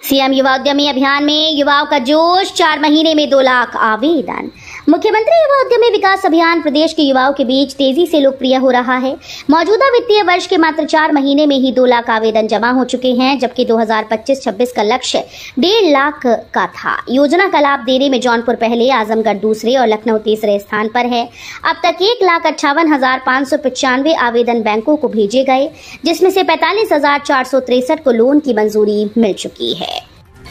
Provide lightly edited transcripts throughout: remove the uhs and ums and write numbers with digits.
CM युवा उद्यमी अभियान में युवाओं का जोश, 4 महीने में 2 लाख आवेदन। मुख्यमंत्री युवा उद्यमी विकास अभियान प्रदेश के युवाओं के बीच तेजी से लोकप्रिय हो रहा है। मौजूदा वित्तीय वर्ष के मात्र 4 महीने में ही 2 लाख आवेदन जमा हो चुके हैं, जबकि 2025-26 का लक्ष्य 1.5 लाख का था। योजना का लाभ देने में जौनपुर पहले, आजमगढ़ दूसरे और लखनऊ तीसरे स्थान पर है। अब तक 1,58,595 आवेदन बैंकों को भेजे गए, जिसमें से 45,463 को लोन की मंजूरी मिल चुकी है।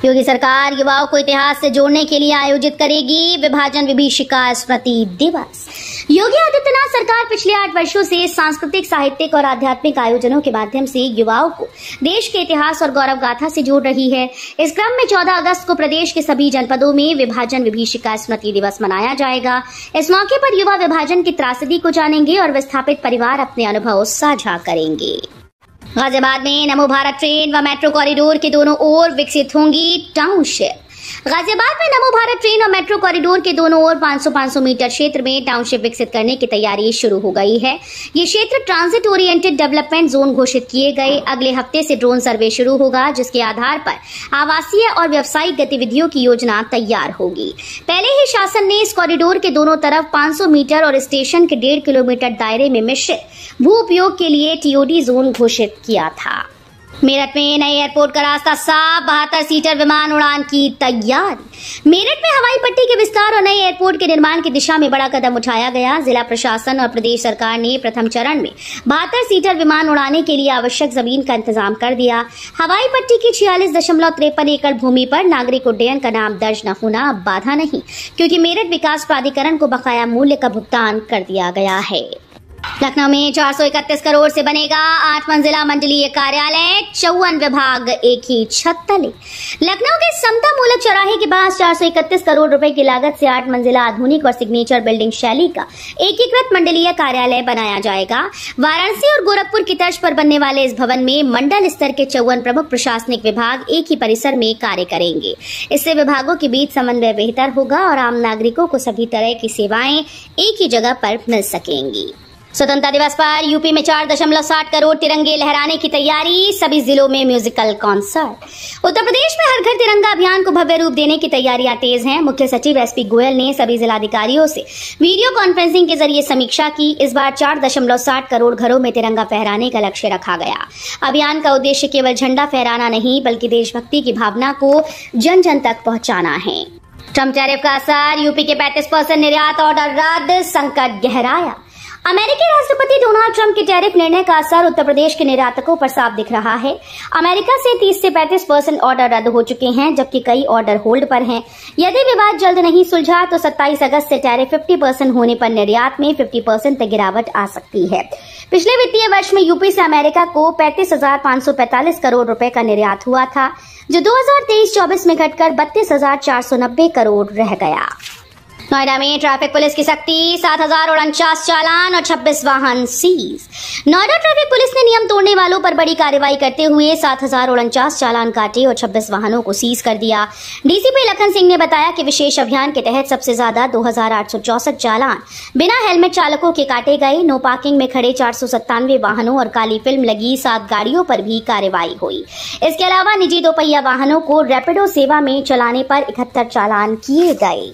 योगी सरकार युवाओं को इतिहास से जोड़ने के लिए आयोजित करेगी विभाजन विभीषिका स्मृति दिवस। योगी आदित्यनाथ सरकार पिछले 8 वर्षों से सांस्कृतिक, साहित्यिक और आध्यात्मिक आयोजनों के माध्यम से युवाओं को देश के इतिहास और गौरव गाथा से जोड़ रही है। इस क्रम में 14 अगस्त को प्रदेश के सभी जनपदों में विभाजन विभीषिका स्मृति दिवस मनाया जाएगा। इस मौके पर युवा विभाजन की त्रासदी को जानेंगे और विस्थापित परिवार अपने अनुभव साझा करेंगे। गाजियाबाद में नमो भारत ट्रेन व मेट्रो कॉरिडोर के दोनों ओर विकसित होंगी टाउनशिप। गाजियाबाद में नमो भारत ट्रेन और मेट्रो कॉरिडोर के दोनों ओर 500 मीटर क्षेत्र में टाउनशिप विकसित करने की तैयारी शुरू हो गई है। ये क्षेत्र ट्रांजिट ओरिएंटेड डेवलपमेंट जोन घोषित किए गए। अगले हफ्ते से ड्रोन सर्वे शुरू होगा, जिसके आधार पर आवासीय और व्यावसायिक गतिविधियों की योजना तैयार होगी। पहले ही शासन ने इस कॉरिडोर के दोनों तरफ 500 मीटर और स्टेशन के 1.5 किलोमीटर दायरे में मिश्रित भू उपयोग के लिए टीओडी जोन घोषित किया था। मेरठ में नए एयरपोर्ट का रास्ता साफ, 72 सीटर विमान उड़ान की तैयारी। मेरठ में हवाई पट्टी के विस्तार और नए एयरपोर्ट के निर्माण की दिशा में बड़ा कदम उठाया गया। जिला प्रशासन और प्रदेश सरकार ने प्रथम चरण में 72 सीटर विमान उड़ाने के लिए आवश्यक जमीन का इंतजाम कर दिया। हवाई पट्टी की 46.53 एकड़ भूमि पर नागरिक उड्डयन का नाम दर्ज न होना अब बाधा नहीं, क्योंकि मेरठ विकास प्राधिकरण को बकाया मूल्य का भुगतान कर दिया गया है। लखनऊ में 431 करोड़ से बनेगा 8 मंजिला मंडलीय कार्यालय, 54 विभाग एक ही छत तले। लखनऊ के समता मूलक चौराहे के पास 431 करोड़ रुपए की लागत से 8 मंजिला आधुनिक और सिग्नेचर बिल्डिंग शैली का एकीकृत मंडलीय कार्यालय बनाया जाएगा। वाराणसी और गोरखपुर की तर्ज पर बनने वाले इस भवन में मंडल स्तर के 54 प्रमुख प्रशासनिक विभाग एक ही परिसर में कार्य करेंगे। इससे विभागों के बीच समन्वय बेहतर होगा और आम नागरिकों को सभी तरह की सेवाएं एक ही जगह पर मिल सकेंगी। स्वतंत्रता दिवस पर यूपी में 4.60 करोड़ तिरंगे लहराने की तैयारी, सभी जिलों में म्यूजिकल कॉन्सर्ट। उत्तर प्रदेश में हर घर तिरंगा अभियान को भव्य रूप देने की तैयारियां तेज हैं। मुख्य सचिव एसपी गोयल ने सभी जिलाधिकारियों से वीडियो कॉन्फ्रेंसिंग के जरिए समीक्षा की। इस बार 4.60 करोड़ घरों में तिरंगा फहराने का लक्ष्य रखा गया। अभियान का उद्देश्य केवल झंडा फहराना नहीं, बल्कि देशभक्ति की भावना को जन जन तक पहुंचाना है। ट्रम्प टैरिफ का असर, यूपी के 35% निर्यात ऑर्डर रद्द, संकट गहराया। अमेरिकी राष्ट्रपति डोनाल्ड ट्रंप के टैरिफ निर्णय का असर उत्तर प्रदेश के निर्यातकों पर साफ दिख रहा है। अमेरिका से 30 से 35% ऑर्डर रद्द हो चुके हैं, जबकि कई ऑर्डर होल्ड पर हैं। यदि विवाद जल्द नहीं सुलझा तो 27 अगस्त से टैरिफ 50% होने पर निर्यात में 50% तक गिरावट आ सकती है। पिछले वित्तीय वर्ष में यूपी से अमेरिका को 35,545 करोड़ रुपए का निर्यात हुआ था, जो 2023-24 में घटकर 32,490 करोड़ रह गया। नोएडा में ट्रैफिक पुलिस की सख्ती, 7,049 चालान और 26 वाहन सीज। नोएडा ट्रैफिक पुलिस ने नियम तोड़ने वालों पर बड़ी कार्रवाई करते हुए 7,049 चालान काटे और 26 वाहनों को सीज कर दिया। डीसीपी लखन सिंह ने बताया कि विशेष अभियान के तहत सबसे ज्यादा 2,864 चालान बिना हेलमेट चालकों के काटे गए। नो पार्किंग में खड़े 497 वाहनों और काली फिल्म लगी 7 गाड़ियों पर भी कार्रवाई हुई। इसके अलावा निजी 2 पहिया वाहनों को रैपिडो सेवा में चलाने पर 71 चालान किए गए।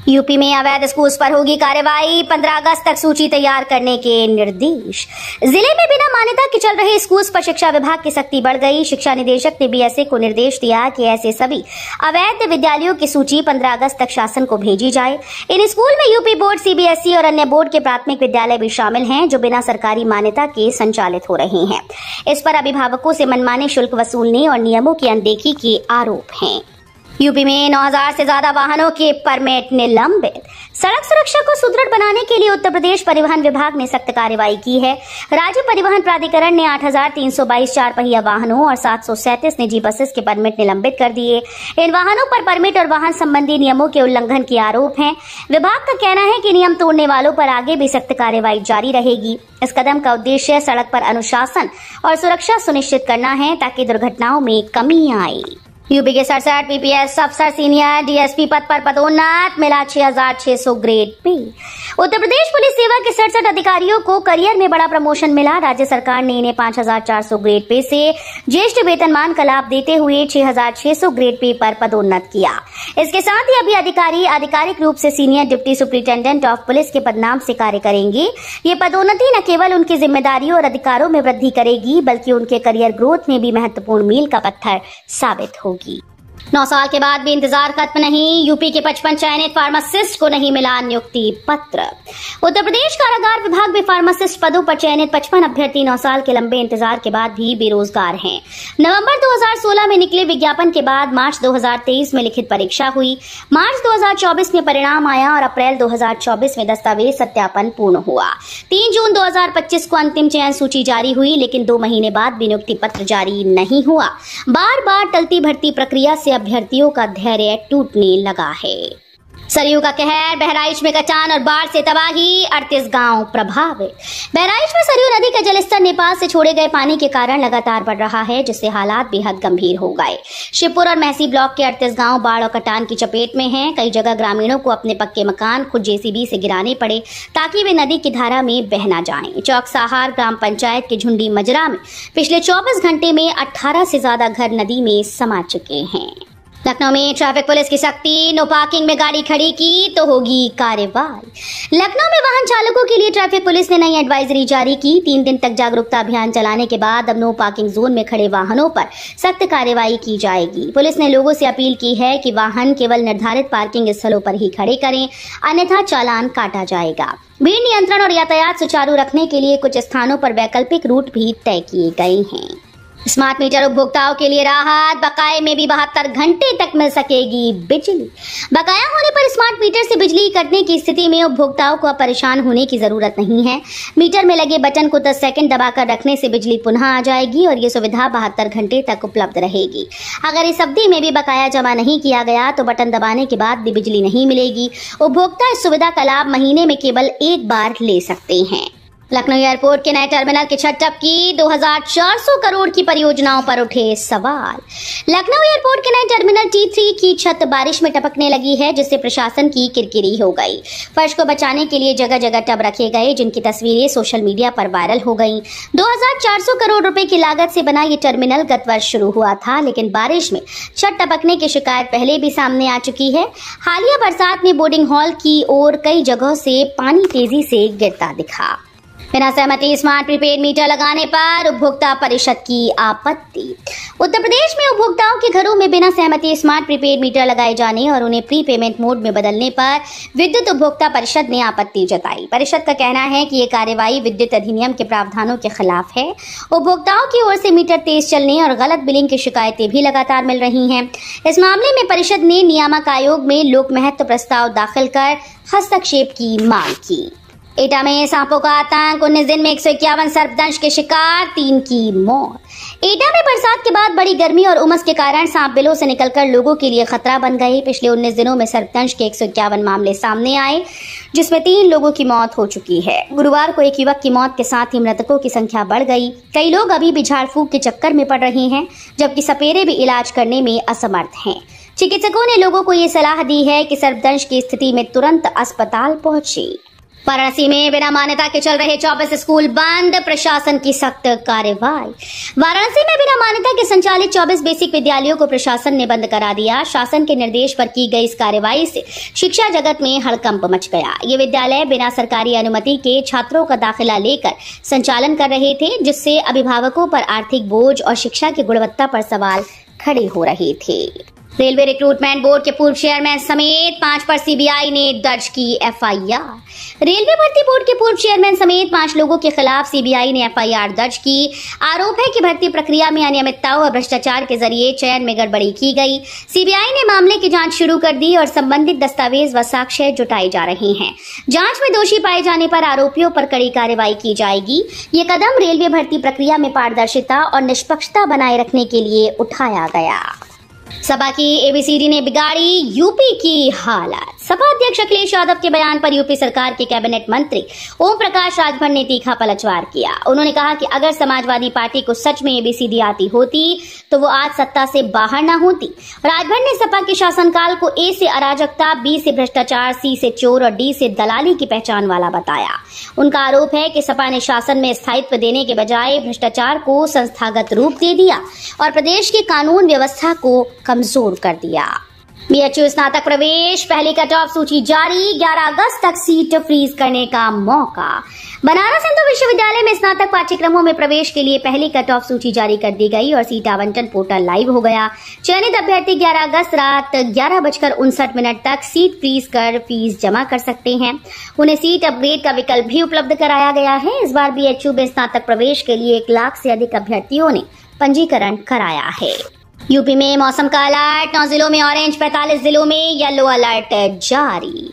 यूपी में अवैध स्कूल्स पर होगी कार्रवाई, 15 अगस्त तक सूची तैयार करने के निर्देश। जिले में बिना मान्यता के चल रहे स्कूल्स पर शिक्षा विभाग की सख्ती बढ़ गई। शिक्षा निदेशक ने बीएसए को निर्देश दिया कि ऐसे सभी अवैध विद्यालयों की सूची 15 अगस्त तक शासन को भेजी जाए। इन स्कूल में यूपी बोर्ड, सीबीएसई और अन्य बोर्ड के प्राथमिक विद्यालय भी शामिल हैं, जो बिना सरकारी मान्यता के संचालित हो रहे हैं। इस पर अभिभावकों से मनमाने शुल्क वसूलने और नियमों की अनदेखी के आरोप हैं। यूपी में 9,000 से ज्यादा वाहनों के परमिट निलंबित। सड़क सुरक्षा को सुदृढ़ बनाने के लिए उत्तर प्रदेश परिवहन विभाग ने सख्त कार्रवाई की है। राज्य परिवहन प्राधिकरण ने 8,322 4 पहिया वाहनों और 737 निजी बसेस के परमिट निलंबित कर दिए। इन वाहनों पर परमिट और वाहन संबंधी नियमों के उल्लंघन के आरोप हैं। विभाग का कहना है कि नियम तोड़ने वालों पर आगे भी सख्त कार्रवाई जारी रहेगी। इस कदम का उद्देश्य सड़क पर अनुशासन और सुरक्षा सुनिश्चित करना है, ताकि दुर्घटनाओं में कमी आए। यूपी के 67 पीपीएस अफसर सीनियर डीएसपी पद पर पदोन्नत, मिला 6,600 grade pay. Uttar Pradesh police सेवा के 67 अधिकारियों को करियर में बड़ा प्रमोशन मिला। राज्य सरकार ने इन्हें 5,400 ग्रेड पे से ज्येष्ठ वेतनमान का लाभ देते हुए 6,600 ग्रेड पे पर पदोन्नत किया। इसके साथ ही अभी अधिकारी आधिकारिक रूप से senior deputy superintendent of police के पदनाम से कार्य करेंगे। ये पदोन्नति न केवल उनकी जिम्मेदारियों और अधिकारों में वृद्धि करेगी, बल्कि उनके करियर ग्रोथ में भी महत्वपूर्ण मील का पत्थर साबित होगी। 9 साल के बाद भी इंतजार खत्म नहीं। यूपी के 55 चयनित फार्मासिस्ट को नहीं मिला नियुक्ति पत्र। उत्तर प्रदेश कारागार विभाग में फार्मासिस्ट पदों पर चयनित 55 अभ्यर्थी 9 साल के लंबे इंतजार के बाद भी बेरोजगार हैं। नवंबर 2016 में निकले विज्ञापन के बाद मार्च 2023 में लिखित परीक्षा हुई। मार्च 2024 में परिणाम आया और अप्रैल 2024 में दस्तावेज सत्यापन पूर्ण हुआ। 3 जून 2025 को अंतिम चयन सूची जारी हुई, लेकिन 2 महीने बाद भी नियुक्ति पत्र जारी नहीं हुआ। बार बार टलती भर्ती प्रक्रिया से अभ्यर्थियों का धैर्य टूटने लगा है। सरयू का कहर, बहराइच में कटान और बाढ़ से तबाही, 38 गांव प्रभावित। बहराइच में सरयू नदी का जलस्तर नेपाल से छोड़े गए पानी के कारण लगातार बढ़ रहा है, जिससे हालात बेहद गंभीर हो गए। शिवपुर और महसी ब्लॉक के 38 गांव बाढ़ और कटान की चपेट में हैं। कई जगह ग्रामीणों को अपने पक्के मकान खुद जेसीबी से गिराने पड़े ताकि वे नदी की धारा में बह न जाएं। चौक साहार ग्राम पंचायत के झुंडी मजरा में पिछले 24 घंटे में 18 से ज्यादा घर नदी में समा चुके हैं। लखनऊ में ट्रैफिक पुलिस की सख्ती, नो पार्किंग में गाड़ी खड़ी की तो होगी कार्रवाई। लखनऊ में वाहन चालकों के लिए ट्रैफिक पुलिस ने नई एडवाइजरी जारी की। 3 दिन तक जागरूकता अभियान चलाने के बाद अब नो पार्किंग जोन में खड़े वाहनों पर सख्त कार्रवाई की जाएगी। पुलिस ने लोगों से अपील की है कि वाहन केवल निर्धारित पार्किंग स्थलों पर ही खड़े करें, अन्यथा चालान काटा जाएगा। भीड़ नियंत्रण और यातायात सुचारू रखने के लिए कुछ स्थानों पर वैकल्पिक रूट भी तय किए गए हैं। स्मार्ट मीटर उपभोक्ताओं के लिए राहत, बकाये में भी 72 घंटे तक मिल सकेगी बिजली। बकाया होने पर स्मार्ट मीटर से बिजली कटने की स्थिति में उपभोक्ताओं को अब परेशान होने की जरूरत नहीं है। मीटर में लगे बटन को 10 सेकंड दबाकर रखने से बिजली पुनः आ जाएगी और ये सुविधा 72 घंटे तक उपलब्ध रहेगी। अगर इस अवधि में भी बकाया जमा नहीं किया गया तो बटन दबाने के बाद भी बिजली नहीं मिलेगी। उपभोक्ता इस सुविधा का लाभ महीने में केवल एक बार ले सकते हैं। लखनऊ एयरपोर्ट के नए टर्मिनल की छत टपकी, 2,400 करोड़ की परियोजनाओं पर उठे सवाल। लखनऊ एयरपोर्ट के नए टर्मिनल T3 की छत बारिश में टपकने लगी है, जिससे प्रशासन की किरकिरी हो गई। फर्श को बचाने के लिए जगह जगह टब रखे गए, जिनकी तस्वीरें सोशल मीडिया पर वायरल हो गईं। 2,400 करोड़ रुपए की लागत से बना ये टर्मिनल गत वर्ष शुरू हुआ था, लेकिन बारिश में छत टपकने की शिकायत पहले भी सामने आ चुकी है। हालिया बरसात में बोर्डिंग हॉल की ओर कई जगहों से पानी तेजी से गिरता दिखा। बिना सहमति स्मार्ट प्रीपेड मीटर लगाने पर उपभोक्ता परिषद की आपत्ति। उत्तर प्रदेश में उपभोक्ताओं के घरों में बिना सहमति स्मार्ट प्रीपेड मीटर लगाए जाने और उन्हें प्री पेमेंट मोड में बदलने पर विद्युत उपभोक्ता परिषद ने आपत्ति जताई। परिषद का कहना है कि ये कार्रवाई विद्युत अधिनियम के प्रावधानों के खिलाफ है। उपभोक्ताओं की ओर से मीटर तेज चलने और गलत बिलिंग की शिकायतें भी लगातार मिल रही हैं। इस मामले में परिषद ने नियामक आयोग में लोक महत्व प्रस्ताव दाखिल कर हस्तक्षेप की मांग की। एटा में सांपों का आतंक, 19 दिन में 151 सर्पदंश के शिकार, 3 की मौत। एटा में बरसात के बाद बड़ी गर्मी और उमस के कारण सांप बिलों से निकलकर लोगों के लिए खतरा बन गए। पिछले 19 दिनों में सर्पदंश के 151 मामले सामने आए, जिसमें 3 लोगों की मौत हो चुकी है। गुरुवार को एक युवक की मौत के साथ ही मृतकों की संख्या बढ़ गई। कई लोग अभी भी झाड़ फूक के चक्कर में पड़ रहे हैं, जबकि सपेरे भी इलाज करने में असमर्थ हैं। चिकित्सकों ने लोगों को ये सलाह दी है कि सर्पदंश की स्थिति में तुरंत अस्पताल पहुंचे। वाराणसी में बिना मान्यता के चल रहे 24 स्कूल बंद, प्रशासन की सख्त कार्रवाई। वाराणसी में बिना मान्यता के संचालित 24 बेसिक विद्यालयों को प्रशासन ने बंद करा दिया। शासन के निर्देश पर की गई इस कार्रवाई से शिक्षा जगत में हड़कंप मच गया। ये विद्यालय बिना सरकारी अनुमति के छात्रों का दाखिला लेकर संचालन कर रहे थे, जिससे अभिभावकों पर आर्थिक बोझ और शिक्षा की गुणवत्ता पर सवाल खड़े हो रहे थे। रेलवे रिक्रूटमेंट बोर्ड के पूर्व चेयरमैन समेत 5 पर सीबीआई ने दर्ज की एफआईआर। रेलवे भर्ती बोर्ड के पूर्व चेयरमैन समेत 5 लोगों के खिलाफ सीबीआई ने एफआईआर दर्ज की। आरोप है कि भर्ती प्रक्रिया में अनियमितताओं और भ्रष्टाचार के जरिए चयन में गड़बड़ी की गई। सीबीआई ने मामले की जांच शुरू कर दी और संबंधित दस्तावेज व साक्ष्य जुटाए जा रहे हैं। जांच में दोषी पाए जाने पर आरोपियों पर कड़ी कार्रवाई की जाएगी। ये कदम रेलवे भर्ती प्रक्रिया में पारदर्शिता और निष्पक्षता बनाए रखने के लिए उठाया गया। सपा की एबीसीडी ने बिगाड़ी यूपी की हालत। सपा अध्यक्ष अखिलेश यादव के बयान पर यूपी सरकार के कैबिनेट मंत्री ओम प्रकाश राजभर ने तीखा पलटवार किया। उन्होंने कहा कि अगर समाजवादी पार्टी को सच में एबीसीडी आती होती तो वो आज सत्ता से बाहर न होती। राजभर ने सपा के शासनकाल को ए से अराजकता, बी से भ्रष्टाचार, सी से चोर और डी से दलाली की पहचान वाला बताया। उनका आरोप है कि सपा ने शासन में स्थायित्व देने के बजाय भ्रष्टाचार को संस्थागत रूप दे दिया और प्रदेश की कानून व्यवस्था को कमजोर कर दिया। बीएचयू स्नातक प्रवेश, पहली कट ऑफ सूची जारी, 11 अगस्त तक सीट फ्रीज करने का मौका। बनारस हिंदू विश्वविद्यालय में स्नातक पाठ्यक्रमों में प्रवेश के लिए पहली कट ऑफ सूची जारी कर दी गई और सीट आवंटन पोर्टल लाइव हो गया। चयनित अभ्यर्थी 11 अगस्त रात 11:59 तक सीट फ्रीज कर फीस जमा कर सकते हैं। उन्हें सीट अपग्रेड का विकल्प भी उपलब्ध कराया गया है। इस बार बीएचयू में स्नातक प्रवेश के लिए 1 लाख से अधिक अभ्यर्थियों ने पंजीकरण कराया है। यूपी में मौसम का अलर्ट, 9 जिलों में ऑरेंज, 45 जिलों में येलो अलर्ट जारी।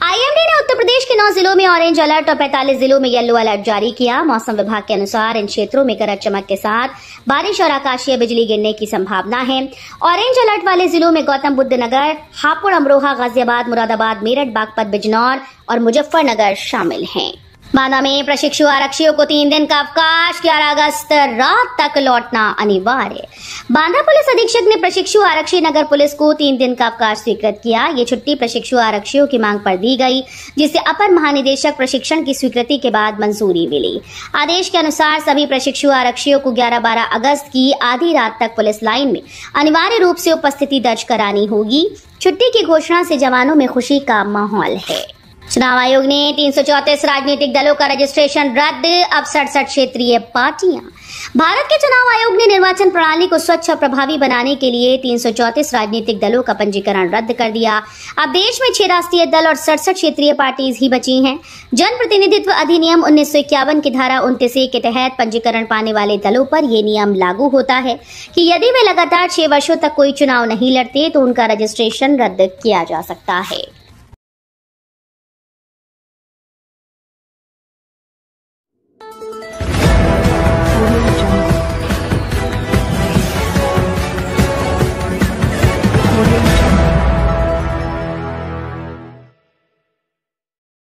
आईएमडी ने उत्तर प्रदेश के 9 जिलों में ऑरेंज अलर्ट और 45 जिलों में येलो अलर्ट जारी किया। मौसम विभाग के अनुसार इन क्षेत्रों में गरज चमक के साथ बारिश और आकाशीय बिजली गिरने की संभावना है। ऑरेंज अलर्ट वाले जिलों में गौतम बुद्ध नगर, हापुड़, अमरोहा, गाजियाबाद, मुरादाबाद, मेरठ, बागपत, बिजनौर और मुजफ्फरनगर शामिल हैं। बांदा में प्रशिक्षु आरक्षियों को 3 दिन का अवकाश, 11 अगस्त रात तक लौटना अनिवार्य। बांदा पुलिस अधीक्षक ने प्रशिक्षु आरक्षी नगर पुलिस को 3 दिन का अवकाश स्वीकृत किया। ये छुट्टी प्रशिक्षु आरक्षियों की मांग पर दी गई, जिसे अपर महानिदेशक प्रशिक्षण की स्वीकृति के बाद मंजूरी मिली। आदेश के अनुसार सभी प्रशिक्षु आरक्षियों को 11-12 अगस्त की आधी रात तक पुलिस लाइन में अनिवार्य रूप से उपस्थिति दर्ज करानी होगी। छुट्टी की घोषणा से जवानों में खुशी का माहौल है। चुनाव आयोग ने 334 राजनीतिक दलों का रजिस्ट्रेशन रद्द, अब 67 क्षेत्रीय पार्टियां। भारत के चुनाव आयोग ने निर्वाचन प्रणाली को स्वच्छ और प्रभावी बनाने के लिए 334 राजनीतिक दलों का पंजीकरण रद्द कर दिया। अब देश में 6 राष्ट्रीय दल और 67 क्षेत्रीय पार्टीज ही बची हैं। जन प्रतिनिधित्व अधिनियम 1951 की धारा 29A के तहत पंजीकरण पाने वाले दलों पर यह नियम लागू होता है कि यदि वे लगातार 6 वर्षों तक कोई चुनाव नहीं लड़ते तो उनका रजिस्ट्रेशन रद्द किया जा सकता है। Audio Jungle.